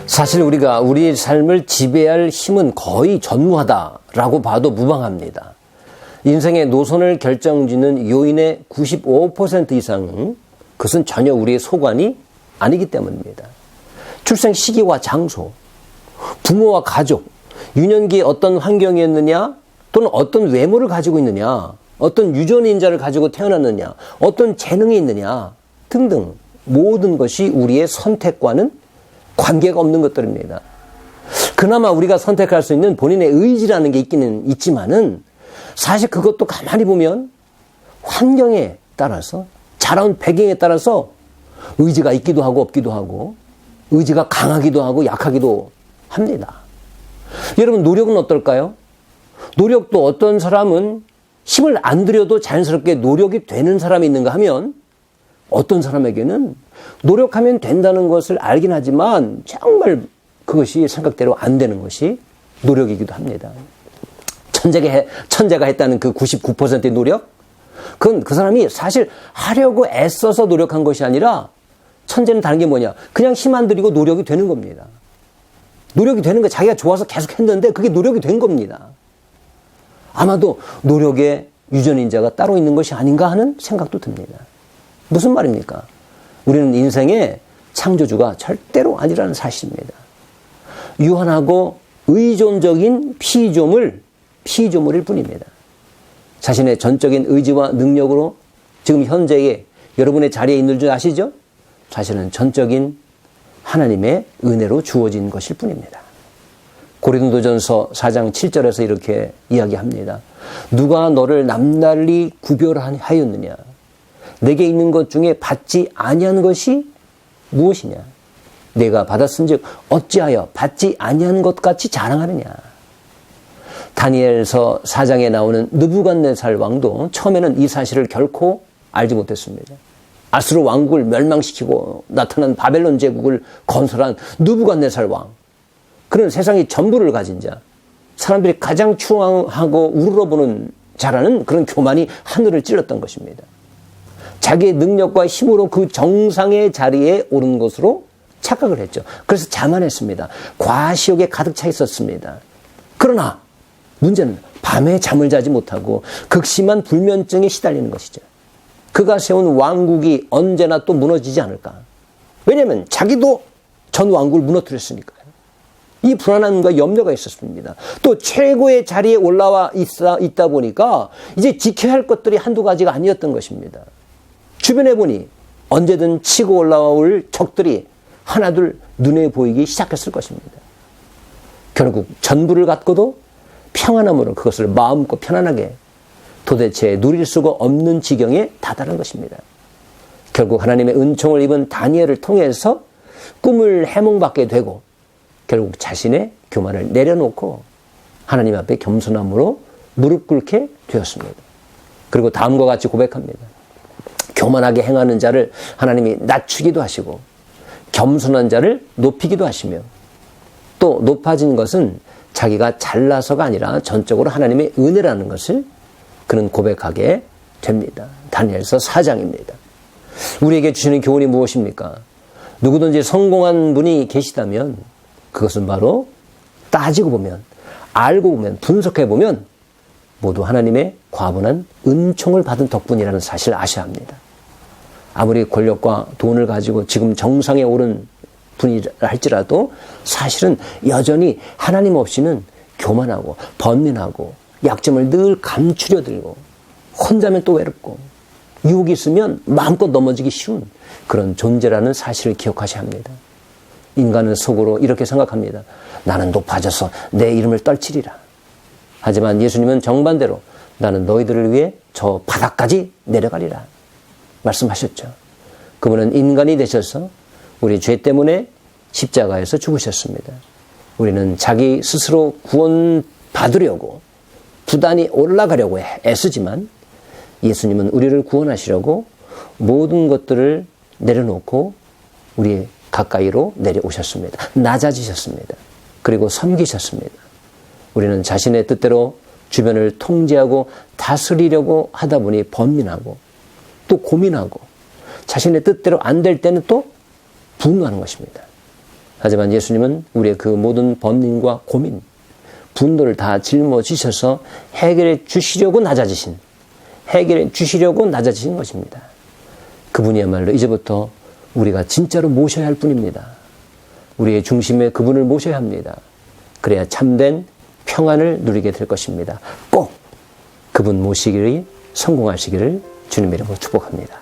사실 우리가 우리 삶을 지배할 힘은 거의 전무하다라고 봐도 무방합니다. 인생의 노선을 결정짓는 요인의 95% 이상은 그것은 전혀 우리의 소관이 아니기 때문입니다. 출생 시기와 장소, 부모와 가족, 유년기에 어떤 환경이었느냐, 또는 어떤 외모를 가지고 있느냐, 어떤 유전인자를 가지고 태어났느냐, 어떤 재능이 있느냐 등등 모든 것이 우리의 선택과는 관계가 없는 것들입니다. 그나마 우리가 선택할 수 있는 본인의 의지라는 게 있기는 있지만은 사실 그것도 가만히 보면 환경에 따라서 자라온 배경에 따라서 의지가 있기도 하고 없기도 하고 의지가 강하기도 하고 약하기도 합니다. 여러분 노력은 어떨까요? 노력도 어떤 사람은 힘을 안 들여도 자연스럽게 노력이 되는 사람이 있는가 하면 어떤 사람에게는 노력하면 된다는 것을 알긴 하지만 정말 그것이 생각대로 안 되는 것이 노력이기도 합니다. 천재가 했다는 그 99%의 노력? 그건 그 사람이 사실 하려고 애써서 노력한 것이 아니라 천재는 다른 게 뭐냐? 그냥 힘 안 들이고 노력이 되는 겁니다. 노력이 되는 거 자기가 좋아서 계속 했는데 그게 노력이 된 겁니다. 아마도 노력의 유전인자가 따로 있는 것이 아닌가 하는 생각도 듭니다. 무슨 말입니까? 우리는 인생의 창조주가 절대로 아니라는 사실입니다. 유한하고 의존적인 피조물일 뿐입니다. 자신의 전적인 의지와 능력으로 지금 현재의 여러분의 자리에 있는 줄 아시죠? 사실은 전적인 하나님의 은혜로 주어진 것일 뿐입니다. 고린도전서 4장 7절에서 이렇게 이야기합니다. 누가 너를 남달리 구별하였느냐? 내게 있는 것 중에 받지 아니한 것이 무엇이냐? 내가 받았은즉 어찌하여 받지 아니한 것 같이 자랑하느냐? 다니엘서 4장에 나오는 느부갓네살 왕도 처음에는 이 사실을 결코 알지 못했습니다. 아수르 왕국을 멸망시키고 나타난 바벨론 제국을 건설한 느부갓네살 왕. 그런 세상의 전부를 가진 자. 사람들이 가장 추앙하고 우러러보는 자라는 그런 교만이 하늘을 찔렀던 것입니다. 자기의 능력과 힘으로 그 정상의 자리에 오른 것으로 착각을 했죠. 그래서 자만했습니다. 과시욕에 가득 차 있었습니다. 그러나 문제는 밤에 잠을 자지 못하고 극심한 불면증에 시달리는 것이죠. 그가 세운 왕국이 언제나 또 무너지지 않을까. 왜냐하면 자기도 전 왕국을 무너뜨렸으니까요. 이 불안함과 염려가 있었습니다. 또 최고의 자리에 올라와 있다 보니까 이제 지켜야 할 것들이 한두 가지가 아니었던 것입니다. 주변에 보니 언제든 치고 올라올 적들이 하나둘 눈에 보이기 시작했을 것입니다. 결국 전부를 갖고도 평안함으로 그것을 마음껏 편안하게 도대체 누릴 수가 없는 지경에 다다른 것입니다. 결국 하나님의 은총을 입은 다니엘을 통해서 꿈을 해몽받게 되고 결국 자신의 교만을 내려놓고 하나님 앞에 겸손함으로 무릎 꿇게 되었습니다. 그리고 다음과 같이 고백합니다. 교만하게 행하는 자를 하나님이 낮추기도 하시고 겸손한 자를 높이기도 하시며 또 높아진 것은 자기가 잘나서가 아니라 전적으로 하나님의 은혜라는 것을 그는 고백하게 됩니다. 다니엘서 4장입니다. 우리에게 주시는 교훈이 무엇입니까? 누구든지 성공한 분이 계시다면 그것은 바로 따지고 보면 알고 보면 분석해 보면 모두 하나님의 과분한 은총을 받은 덕분이라는 사실을 아셔야 합니다. 아무리 권력과 돈을 가지고 지금 정상에 오른 분이라 할지라도 사실은 여전히 하나님 없이는 교만하고 번민하고 약점을 늘 감추려 들고 혼자면 또 외롭고 유혹이 있으면 마음껏 넘어지기 쉬운 그런 존재라는 사실을 기억하셔야 합니다. 인간은 속으로 이렇게 생각합니다. 나는 높아져서 내 이름을 떨치리라. 하지만 예수님은 정반대로 나는 너희들을 위해 저 바닥까지 내려가리라 말씀하셨죠. 그분은 인간이 되셔서 우리 죄 때문에 십자가에서 죽으셨습니다. 우리는 자기 스스로 구원받으려고 부단히 올라가려고 애쓰지만 예수님은 우리를 구원하시려고 모든 것들을 내려놓고 우리 가까이로 내려오셨습니다. 낮아지셨습니다. 그리고 섬기셨습니다. 우리는 자신의 뜻대로 주변을 통제하고 다스리려고 하다 보니 번민하고 또 고민하고 자신의 뜻대로 안 될 때는 또 부응하는 것입니다. 하지만 예수님은 우리의 그 모든 번민과 고민, 분노를 다 짊어지셔서 해결해 주시려고 낮아지신 것입니다. 그분이야말로 이제부터 우리가 진짜로 모셔야 할 분입니다. 우리의 중심에 그분을 모셔야 합니다. 그래야 참된 평안을 누리게 될 것입니다. 꼭 그분 모시기를 성공하시기를 주님의 이름으로 축복합니다.